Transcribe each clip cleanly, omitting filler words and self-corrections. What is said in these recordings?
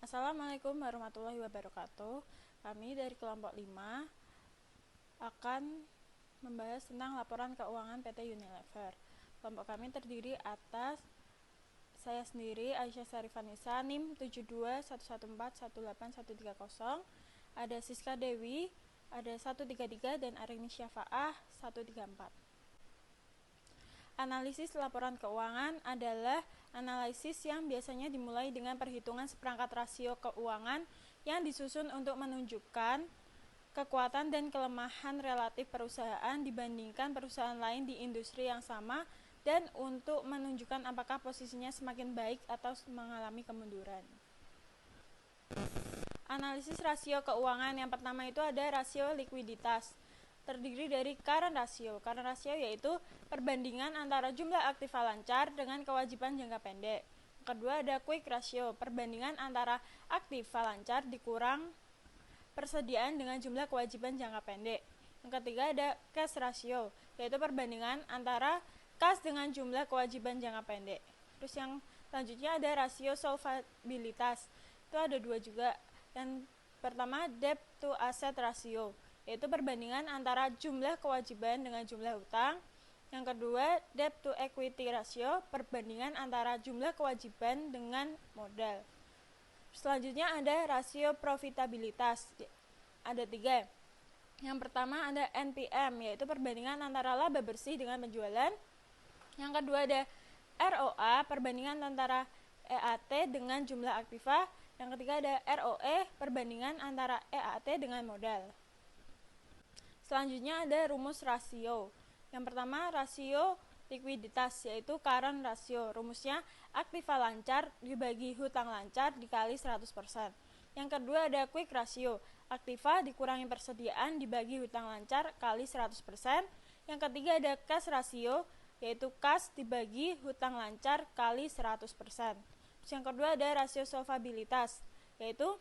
Assalamualaikum warahmatullahi wabarakatuh. Kami dari kelompok 5 akan membahas tentang laporan keuangan PT Unilever. Kelompok kami terdiri atas saya sendiri, Aisyah Sarifanisa, NIM 7211418130, ada Siska Dewi, ada 133, dan Arini Syafa'ah 134. Analisis laporan keuangan adalah analisis yang biasanya dimulai dengan perhitungan seperangkat rasio keuangan yang disusun untuk menunjukkan kekuatan dan kelemahan relatif perusahaan dibandingkan perusahaan lain di industri yang sama dan untuk menunjukkan apakah posisinya semakin baik atau mengalami kemunduran. Analisis rasio keuangan yang pertama itu ada rasio likuiditas. Terdiri dari current ratio. Current ratio yaitu perbandingan antara jumlah aktiva lancar dengan kewajiban jangka pendek. Yang kedua ada quick ratio, perbandingan antara aktiva lancar dikurang persediaan dengan jumlah kewajiban jangka pendek. Yang ketiga ada cash ratio, yaitu perbandingan antara kas dengan jumlah kewajiban jangka pendek. Terus yang selanjutnya ada rasio solvabilitas. Itu ada dua juga. Yang pertama debt to asset ratio, yaitu perbandingan antara jumlah kewajiban dengan jumlah hutang. Yang kedua, debt to equity ratio, perbandingan antara jumlah kewajiban dengan modal. Selanjutnya ada rasio profitabilitas. Ada 3. Yang pertama ada NPM, yaitu perbandingan antara laba bersih dengan penjualan. Yang kedua ada ROA, perbandingan antara EAT dengan jumlah aktiva. Yang ketiga ada ROE, perbandingan antara EAT dengan modal. Selanjutnya ada rumus rasio. Yang pertama rasio likuiditas, yaitu current ratio. Rumusnya aktiva lancar dibagi hutang lancar dikali 100%. Yang kedua ada quick ratio. Aktiva dikurangi persediaan dibagi hutang lancar kali 100%. Yang ketiga ada cash ratio, yaitu kas dibagi hutang lancar kali 100%. Yang kedua ada rasio solvabilitas, yaitu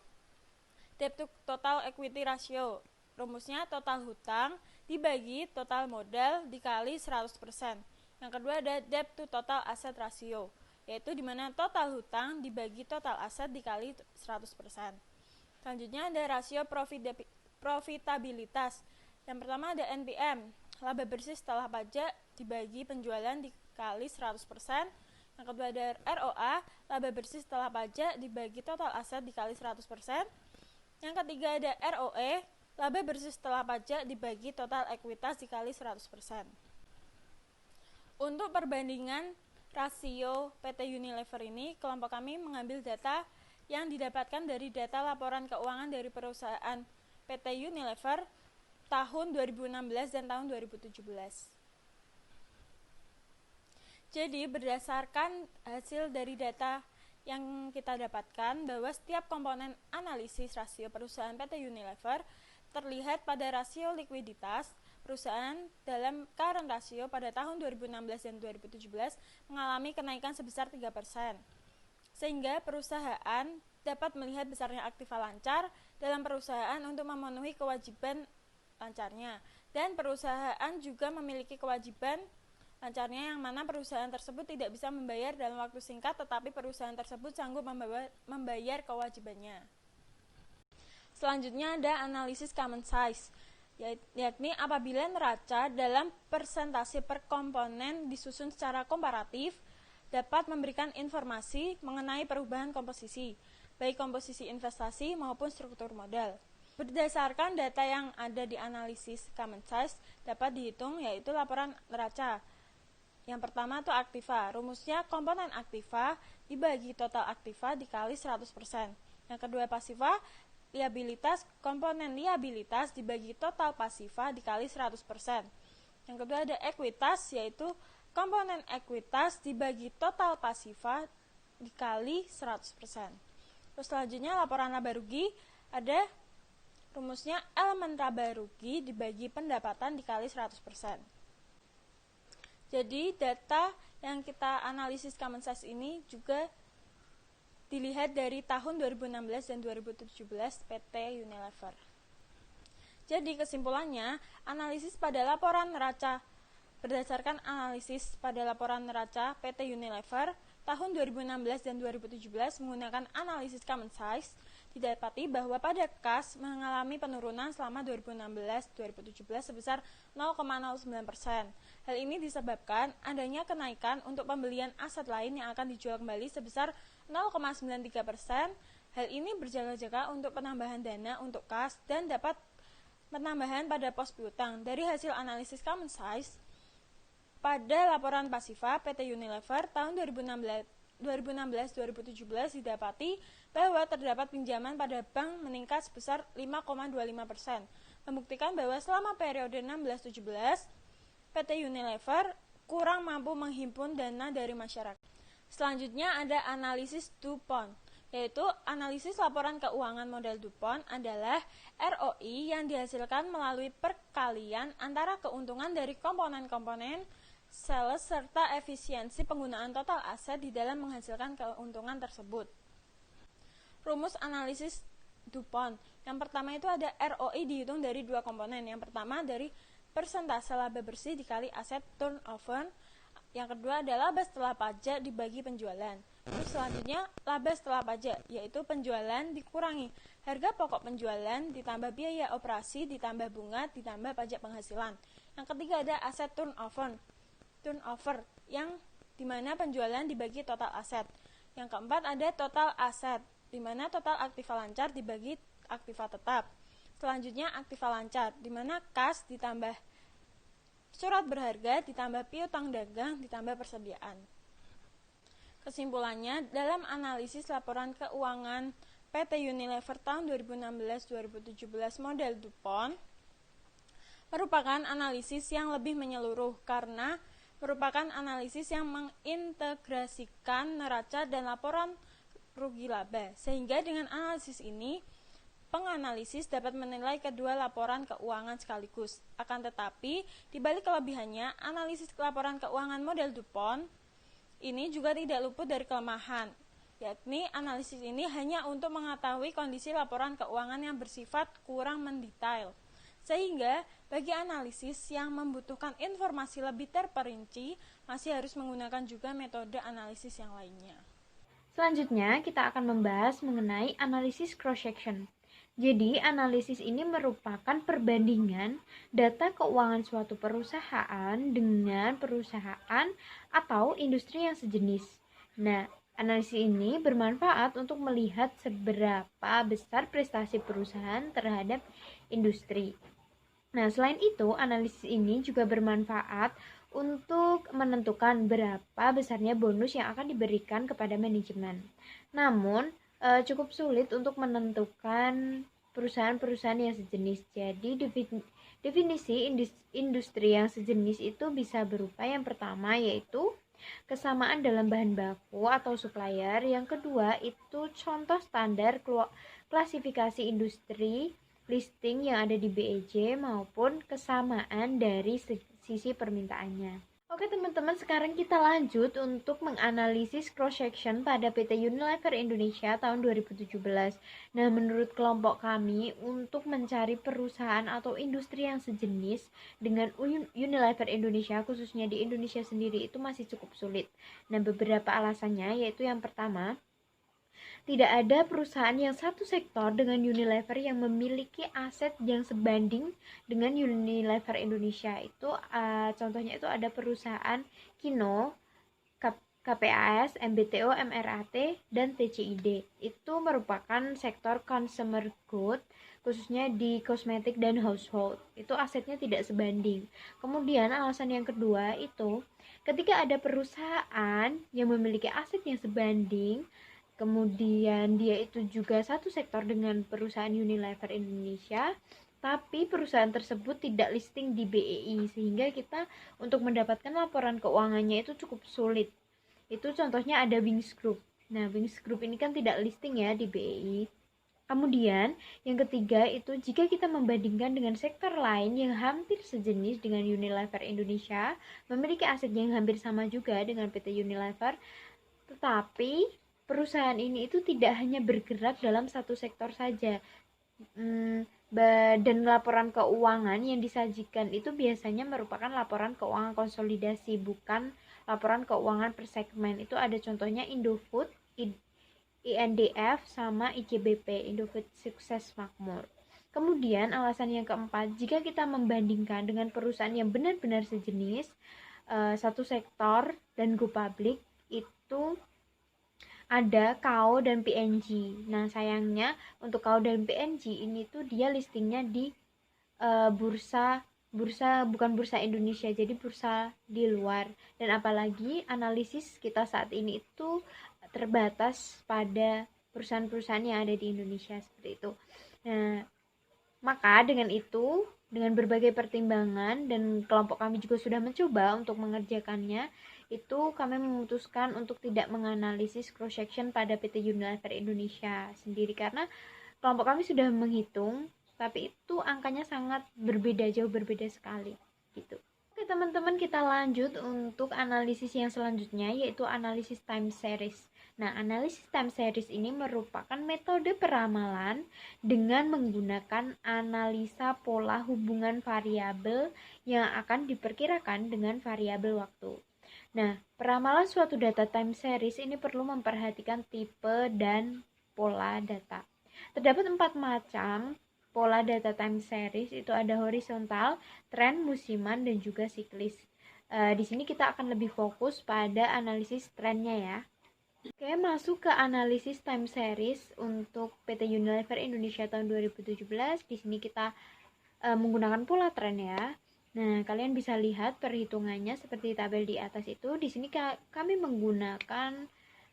debt to total equity ratio. Rumusnya total hutang dibagi total modal dikali 100%. Yang kedua ada debt to total asset ratio, yaitu di mana total hutang dibagi total aset dikali 100%. Selanjutnya ada rasio profitabilitas. Yang pertama ada NPM, laba bersih setelah pajak dibagi penjualan dikali 100%. Yang kedua ada ROA, laba bersih setelah pajak dibagi total aset dikali 100%. Yang ketiga ada ROE, laba bersih setelah pajak dibagi total ekuitas dikali 100%. Untuk perbandingan rasio PT Unilever ini, kelompok kami mengambil data yang didapatkan dari data laporan keuangan dari perusahaan PT Unilever tahun 2016 dan tahun 2017. Jadi berdasarkan hasil dari data yang kita dapatkan bahwa setiap komponen analisis rasio perusahaan PT Unilever terlihat pada rasio likuiditas perusahaan dalam current ratio pada tahun 2016 dan 2017 mengalami kenaikan sebesar 3%. Sehingga perusahaan dapat melihat besarnya aktiva lancar dalam perusahaan untuk memenuhi kewajiban lancarnya. Dan perusahaan juga memiliki kewajiban lancarnya yang mana perusahaan tersebut tidak bisa membayar dalam waktu singkat, tetapi perusahaan tersebut sanggup membayar kewajibannya. Selanjutnya ada analisis common size, yakni apabila neraca dalam persentase per komponen disusun secara komparatif dapat memberikan informasi mengenai perubahan komposisi, baik komposisi investasi maupun struktur modal. Berdasarkan data yang ada di analisis common size dapat dihitung, yaitu laporan neraca. Yang pertama itu aktiva. Rumusnya komponen aktiva dibagi total aktiva dikali 100%. Yang kedua pasiva, liabilitas, komponen liabilitas dibagi total pasiva dikali 100%. Yang kedua ada ekuitas, yaitu komponen ekuitas dibagi total pasiva dikali 100%. Terus selanjutnya laporan laba rugi, ada rumusnya elemen laba rugi dibagi pendapatan dikali 100%. Jadi data yang kita analisis common size ini juga dilihat dari tahun 2016 dan 2017 PT Unilever. Jadi kesimpulannya, analisis pada laporan neraca berdasarkan analisis pada laporan neraca PT Unilever tahun 2016 dan 2017 menggunakan analisis common size, didapati bahwa pada kas mengalami penurunan selama 2016-2017 sebesar 0,09%. Hal ini disebabkan adanya kenaikan untuk pembelian aset lain yang akan dijual kembali sebesar 0,93%. Hal ini berjaga-jaga untuk penambahan dana untuk kas dan dapat penambahan pada pos piutang. Dari hasil analisis common size, pada laporan Pasifa PT Unilever tahun 2016-2017 didapati bahwa terdapat pinjaman pada bank meningkat sebesar 5,25%, membuktikan bahwa selama periode 16-17 PT Unilever kurang mampu menghimpun dana dari masyarakat. Selanjutnya ada analisis DuPont, yaitu analisis laporan keuangan model DuPont adalah ROI yang dihasilkan melalui perkalian antara keuntungan dari komponen-komponen sales serta efisiensi penggunaan total aset di dalam menghasilkan keuntungan tersebut. Rumus analisis DuPont. Yang pertama itu ada ROI dihitung dari dua komponen. Yang pertama dari persentase laba bersih dikali aset turnover. Yang kedua adalah laba setelah pajak dibagi penjualan. Terus selanjutnya laba setelah pajak, yaitu penjualan dikurangi harga pokok penjualan ditambah biaya operasi ditambah bunga ditambah pajak penghasilan. Yang ketiga ada aset turnover yang dimana penjualan dibagi total aset. Yang keempat ada total aset, dimana total aktiva lancar dibagi aktiva tetap. Selanjutnya aktiva lancar, dimana kas ditambah surat berharga ditambah piutang dagang ditambah persediaan. Kesimpulannya, dalam analisis laporan keuangan PT Unilever tahun 2016-2017 model DuPont merupakan analisis yang lebih menyeluruh karena merupakan analisis yang mengintegrasikan neraca dan laporan rugi laba, sehingga dengan analisis ini penganalisis dapat menilai kedua laporan keuangan sekaligus. Akan tetapi, di balik kelebihannya, analisis laporan keuangan model DuPont ini juga tidak luput dari kelemahan, yakni analisis ini hanya untuk mengetahui kondisi laporan keuangan yang bersifat kurang mendetail. Sehingga bagi analisis yang membutuhkan informasi lebih terperinci, masih harus menggunakan juga metode analisis yang lainnya. Selanjutnya, kita akan membahas mengenai analisis cross-section. Jadi, analisis ini merupakan perbandingan data keuangan suatu perusahaan dengan perusahaan atau industri yang sejenis. Nah, analisis ini bermanfaat untuk melihat seberapa besar prestasi perusahaan terhadap industri. Nah, selain itu, analisis ini juga bermanfaat untuk menentukan berapa besarnya bonus yang akan diberikan kepada manajemen. Namun, cukup sulit untuk menentukan perusahaan-perusahaan yang sejenis. Jadi, definisi industri yang sejenis itu bisa berupa yang pertama yaitu kesamaan dalam bahan baku atau supplier. Yang kedua itu contoh standar klasifikasi industri listing yang ada di BEJ maupun kesamaan dari sisi permintaannya. Oke teman-teman, sekarang kita lanjut untuk menganalisis cross-section pada PT Unilever Indonesia tahun 2017. Nah, menurut kelompok kami, untuk mencari perusahaan atau industri yang sejenis dengan Unilever Indonesia, khususnya di Indonesia sendiri, itu masih cukup sulit. Nah, beberapa alasannya yaitu yang pertama, tidak ada perusahaan yang satu sektor dengan Unilever yang memiliki aset yang sebanding dengan Unilever Indonesia. Itu contohnya itu ada perusahaan Kino, KPAS, MBTO, MRAT, dan TCID. Itu merupakan sektor consumer good, khususnya di kosmetik dan household. Itu asetnya tidak sebanding. Kemudian alasan yang kedua itu ketika ada perusahaan yang memiliki aset yang sebanding, kemudian dia itu juga satu sektor dengan perusahaan Unilever Indonesia, tapi perusahaan tersebut tidak listing di BEI, sehingga kita untuk mendapatkan laporan keuangannya itu cukup sulit. Itu contohnya ada Wings Group. Nah, Wings Group ini kan tidak listing ya di BEI. Kemudian yang ketiga itu jika kita membandingkan dengan sektor lain yang hampir sejenis dengan Unilever Indonesia, memiliki aset yang hampir sama juga dengan PT Unilever, tetapi perusahaan ini itu tidak hanya bergerak dalam satu sektor saja, dan laporan keuangan yang disajikan itu biasanya merupakan laporan keuangan konsolidasi, bukan laporan keuangan per segmen. Itu ada contohnya Indofood, INDF, sama ICBP, Indofood Sukses Makmur. Kemudian alasan yang keempat, jika kita membandingkan dengan perusahaan yang benar-benar sejenis, satu sektor dan go public, itu ada KAO dan PNG. Nah, sayangnya untuk KAO dan PNG ini tuh dia listingnya di bursa bukan bursa Indonesia, jadi bursa di luar. Dan apalagi analisis kita saat ini itu terbatas pada perusahaan-perusahaan yang ada di Indonesia seperti itu. Nah, maka dengan itu, dengan berbagai pertimbangan dan kelompok kami juga sudah mencoba untuk mengerjakannya, itu kami memutuskan untuk tidak menganalisis cross section pada PT Unilever Indonesia sendiri karena kelompok kami sudah menghitung, tapi itu angkanya sangat berbeda, jauh berbeda sekali gitu. Oke teman-teman, kita lanjut untuk analisis yang selanjutnya, yaitu analisis time series. Nah, analisis time series ini merupakan metode peramalan dengan menggunakan analisa pola hubungan variabel yang akan diperkirakan dengan variabel waktu. Nah, peramalan suatu data time series ini perlu memperhatikan tipe dan pola data. Terdapat 4 macam pola data time series, itu ada horizontal, tren, musiman, dan juga siklis. Di sini kita akan lebih fokus pada analisis trennya ya. Oke, masuk ke analisis time series untuk PT Unilever Indonesia tahun 2017. Di sini kita menggunakan pola tren ya. Nah, kalian bisa lihat perhitungannya seperti tabel di atas itu. Di sini kami menggunakan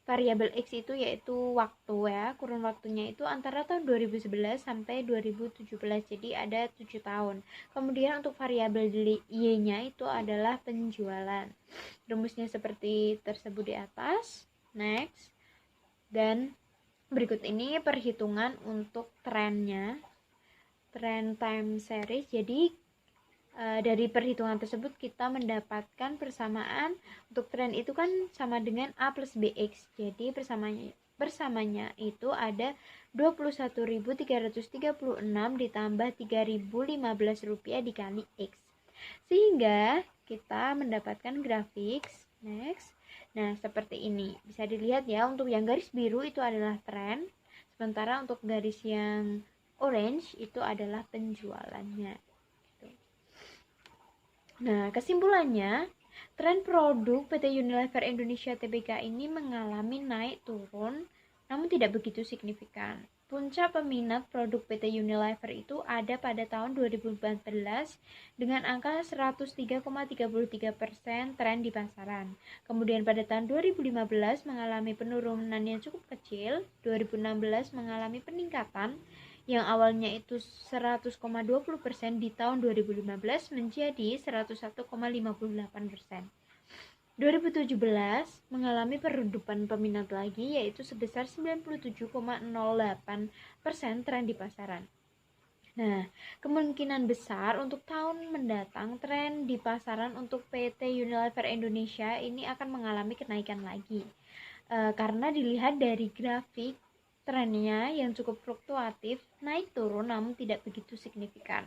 variabel X itu yaitu waktu ya. Kurun waktunya itu antara tahun 2011 sampai 2017. Jadi ada 7 tahun. Kemudian untuk variabel Y-nya itu adalah penjualan. Rumusnya seperti tersebut di atas. Next. Dan berikut ini perhitungan untuk trennya, trend time series. Jadi dari perhitungan tersebut kita mendapatkan persamaan untuk tren itu kan sama dengan A plus BX. Jadi bersamanya itu ada 21.336 ditambah 3.015 rupiah dikali X, sehingga kita mendapatkan grafik. Next. Nah, seperti ini. Bisa dilihat ya, untuk yang garis biru itu adalah tren, sementara untuk garis yang orange itu adalah penjualannya. Nah, kesimpulannya, tren produk PT Unilever Indonesia Tbk ini mengalami naik turun, namun tidak begitu signifikan. Puncak peminat produk PT Unilever itu ada pada tahun 2014 dengan angka 103,33% tren di pasaran. Kemudian pada tahun 2015 mengalami penurunan yang cukup kecil, 2016 mengalami peningkatan yang awalnya itu 100,20% di tahun 2015 menjadi 101,58%. 2017 mengalami peredupan peminat lagi, yaitu sebesar 97,08% tren di pasaran. Nah, kemungkinan besar untuk tahun mendatang tren di pasaran untuk PT Unilever Indonesia ini akan mengalami kenaikan lagi. Karena dilihat dari grafik trennya yang cukup fluktuatif, naik turun namun tidak begitu signifikan.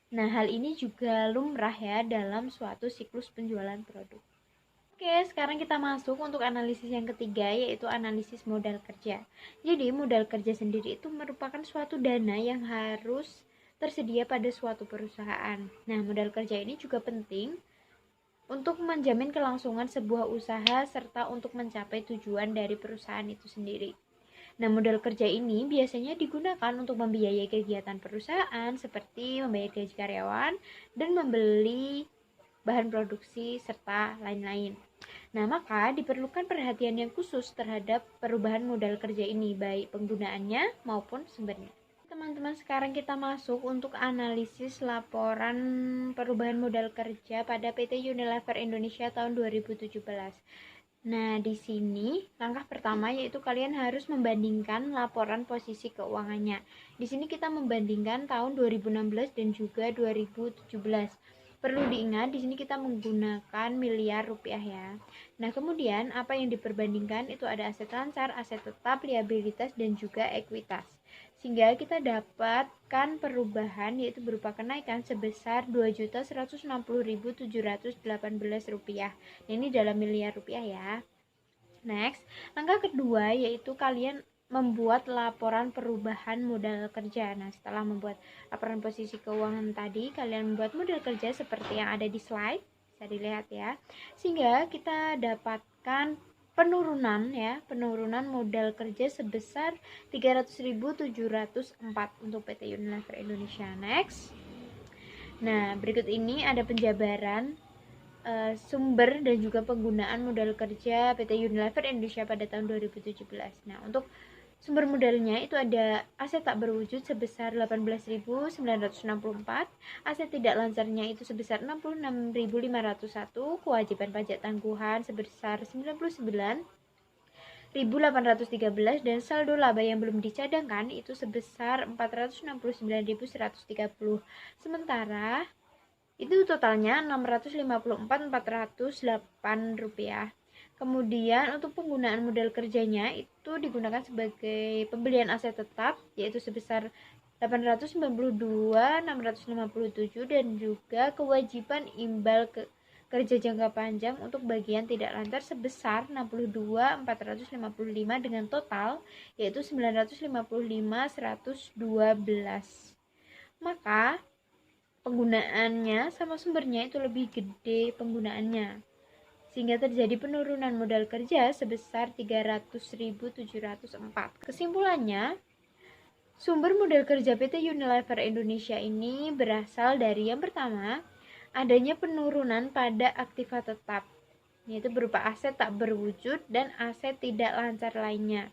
Nah, hal ini juga lumrah ya dalam suatu siklus penjualan produk. Oke, sekarang kita masuk untuk analisis yang ketiga, yaitu analisis modal kerja. Jadi, modal kerja sendiri itu merupakan suatu dana yang harus tersedia pada suatu perusahaan. Nah, modal kerja ini juga penting untuk menjamin kelangsungan sebuah usaha serta untuk mencapai tujuan dari perusahaan itu sendiri. Nah, modal kerja ini biasanya digunakan untuk membiayai kegiatan perusahaan seperti membayar gaji karyawan dan membeli bahan produksi serta lain-lain. Nah, maka diperlukan perhatian yang khusus terhadap perubahan modal kerja ini, baik penggunaannya maupun sumbernya. Teman-teman, sekarang kita masuk untuk analisis laporan perubahan modal kerja pada PT Unilever Indonesia tahun 2017. Nah, di sini langkah pertama yaitu kalian harus membandingkan laporan posisi keuangannya. Di sini kita membandingkan tahun 2016 dan juga 2017. Perlu diingat di sini kita menggunakan miliar rupiah ya. Nah, kemudian apa yang diperbandingkan itu ada aset lancar, aset tetap, liabilitas dan juga ekuitas. sehingga kita dapatkan perubahan yaitu berupa kenaikan sebesar Rp2.160.718. Ini dalam miliar rupiah ya. Next, langkah kedua yaitu kalian membuat laporan perubahan modal kerja. Nah, setelah membuat laporan posisi keuangan tadi, kalian membuat modal kerja seperti yang ada di slide, bisa dilihat ya. Sehingga kita dapatkan penurunan modal kerja sebesar 300.704 untuk PT Unilever Indonesia. Next. Nah, berikut ini ada penjabaran sumber dan juga penggunaan modal kerja PT Unilever Indonesia pada tahun 2017. Nah, untuk sumber modalnya itu ada aset tak berwujud sebesar 18.964, aset tidak lancarnya itu sebesar 66.501, kewajiban pajak tangguhan sebesar 99.813 dan saldo laba yang belum dicadangkan itu sebesar 469.130. Sementara itu totalnya Rp654.408. Kemudian untuk penggunaan modal kerjanya itu digunakan sebagai pembelian aset tetap yaitu sebesar 892.657 dan juga kewajiban imbal kerja jangka panjang untuk bagian tidak lancar sebesar 62.455 dengan total yaitu 955.112. Maka penggunaannya sama sumbernya itu lebih gede penggunaannya, sehingga terjadi penurunan modal kerja sebesar 300.704. Kesimpulannya, sumber modal kerja PT Unilever Indonesia ini berasal dari yang pertama, adanya penurunan pada aktiva tetap, yaitu berupa aset tak berwujud dan aset tidak lancar lainnya.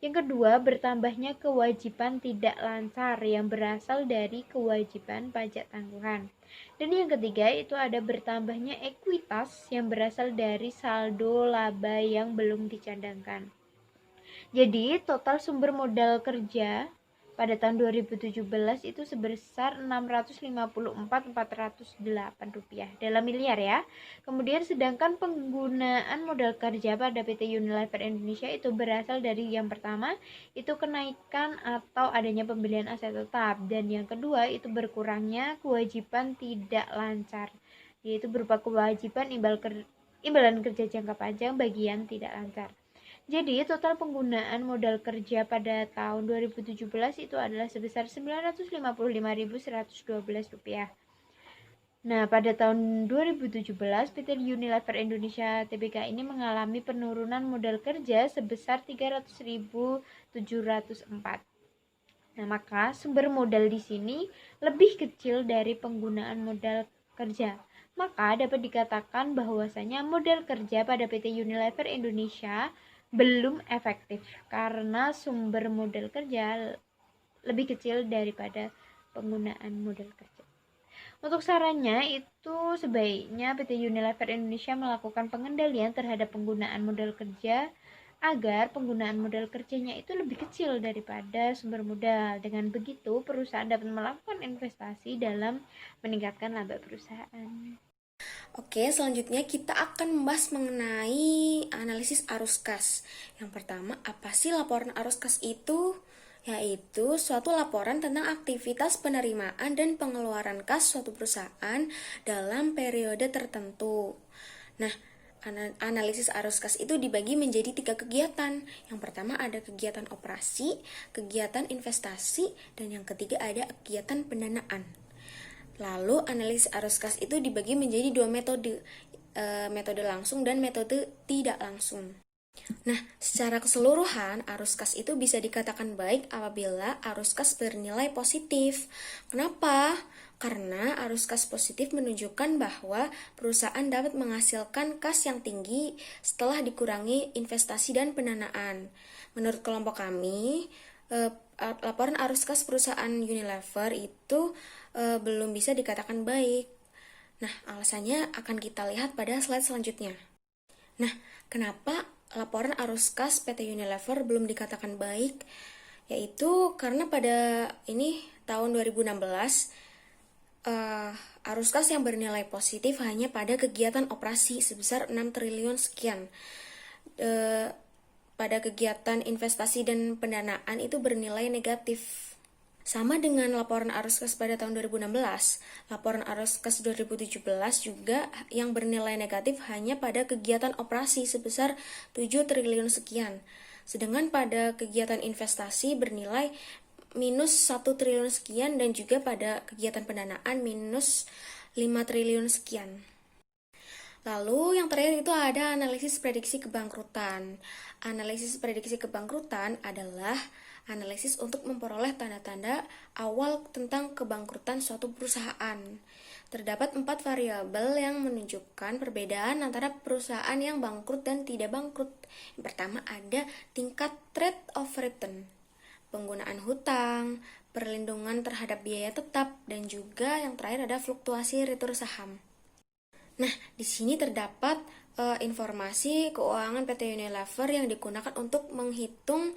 Yang kedua, bertambahnya kewajiban tidak lancar yang berasal dari kewajiban pajak tangguhan. Dan yang ketiga, itu ada bertambahnya ekuitas yang berasal dari saldo laba yang belum dicadangkan. Jadi, total sumber modal kerja pada tahun 2017 itu sebesar Rp654.408 dalam miliar ya. Kemudian sedangkan penggunaan modal kerja pada PT Unilever Indonesia itu berasal dari yang pertama itu kenaikan atau adanya pembelian aset tetap dan yang kedua itu berkurangnya kewajiban tidak lancar yaitu berupa kewajiban imbalan kerja jangka panjang bagi yang tidak lancar. Jadi total penggunaan modal kerja pada tahun 2017 itu adalah sebesar Rp955.112. Nah, pada tahun 2017 PT Unilever Indonesia Tbk ini mengalami penurunan modal kerja sebesar 300.704. Nah, maka sumber modal di sini lebih kecil dari penggunaan modal kerja. Maka dapat dikatakan bahwasanya modal kerja pada PT Unilever Indonesia belum efektif karena sumber modal kerja lebih kecil daripada penggunaan modal kerja. Untuk sarannya itu sebaiknya PT Unilever Indonesia melakukan pengendalian terhadap penggunaan modal kerja agar penggunaan modal kerjanya itu lebih kecil daripada sumber modal. Dengan begitu, perusahaan dapat melakukan investasi dalam meningkatkan laba perusahaan. Oke, selanjutnya kita akan membahas mengenai analisis arus kas. Yang pertama, apa sih laporan arus kas itu? Yaitu suatu laporan tentang aktivitas penerimaan dan pengeluaran kas suatu perusahaan dalam periode tertentu. Nah, analisis arus kas itu dibagi menjadi 3 kegiatan. Yang pertama ada kegiatan operasi, kegiatan investasi, dan yang ketiga ada kegiatan pendanaan. Lalu analisis arus kas itu dibagi menjadi 2 metode, metode langsung dan metode tidak langsung. Nah, secara keseluruhan arus kas itu bisa dikatakan baik apabila arus kas bernilai positif. Kenapa? Karena arus kas positif menunjukkan bahwa perusahaan dapat menghasilkan kas yang tinggi setelah dikurangi investasi dan pendanaan. Menurut kelompok kami, laporan arus kas perusahaan Unilever itu belum bisa dikatakan baik. Nah, alasannya akan kita lihat pada slide selanjutnya. Nah, kenapa laporan arus kas PT Unilever belum dikatakan baik? Yaitu karena pada tahun 2016 arus kas yang bernilai positif hanya pada kegiatan operasi sebesar 6 triliun sekian. pada kegiatan investasi dan pendanaan itu bernilai negatif. Sama dengan laporan arus kas pada tahun 2016, laporan arus kas 2017 juga yang bernilai negatif hanya pada kegiatan operasi sebesar 7 triliun sekian. Sedangkan pada kegiatan investasi bernilai minus 1 triliun sekian dan juga pada kegiatan pendanaan minus 5 triliun sekian. Lalu yang terakhir itu ada analisis prediksi kebangkrutan. Analisis prediksi kebangkrutan adalah analisis untuk memperoleh tanda-tanda awal tentang kebangkrutan suatu perusahaan. Terdapat 4 variabel yang menunjukkan perbedaan antara perusahaan yang bangkrut dan tidak bangkrut. Yang pertama ada tingkat rate of return, penggunaan hutang, perlindungan terhadap biaya tetap, dan juga yang terakhir ada fluktuasi retur saham. Nah, di sini terdapat informasi keuangan PT Unilever yang digunakan untuk menghitung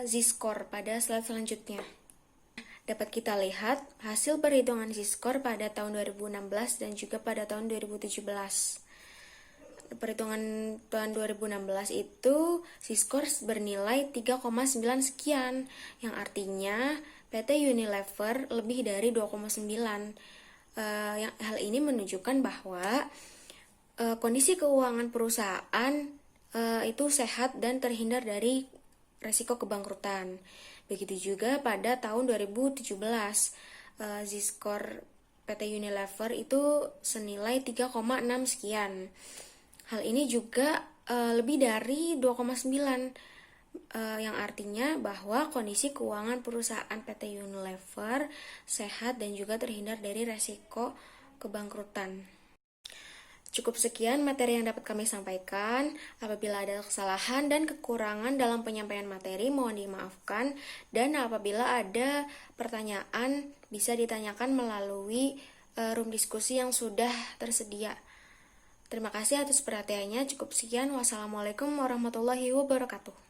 Z-score pada slide selanjutnya. Dapat kita lihat hasil perhitungan Z-score pada tahun 2016 dan juga pada tahun 2017. Perhitungan tahun 2016 itu Z-score bernilai 3,9 sekian, yang artinya PT Unilever lebih dari 2,9. Hal ini menunjukkan bahwa kondisi keuangan perusahaan itu sehat dan terhindar dari resiko kebangkrutan. Begitu juga pada tahun 2017, Z-score PT Unilever itu senilai 3,6 sekian. Hal ini juga lebih dari 2,9, yang artinya bahwa kondisi keuangan perusahaan PT Unilever sehat dan juga terhindar dari resiko kebangkrutan. Cukup sekian materi yang dapat kami sampaikan. Apabila ada kesalahan dan kekurangan dalam penyampaian materi, mohon dimaafkan. Dan apabila ada pertanyaan, bisa ditanyakan melalui room diskusi yang sudah tersedia. Terima kasih atas perhatiannya. Cukup sekian. Wassalamualaikum warahmatullahi wabarakatuh.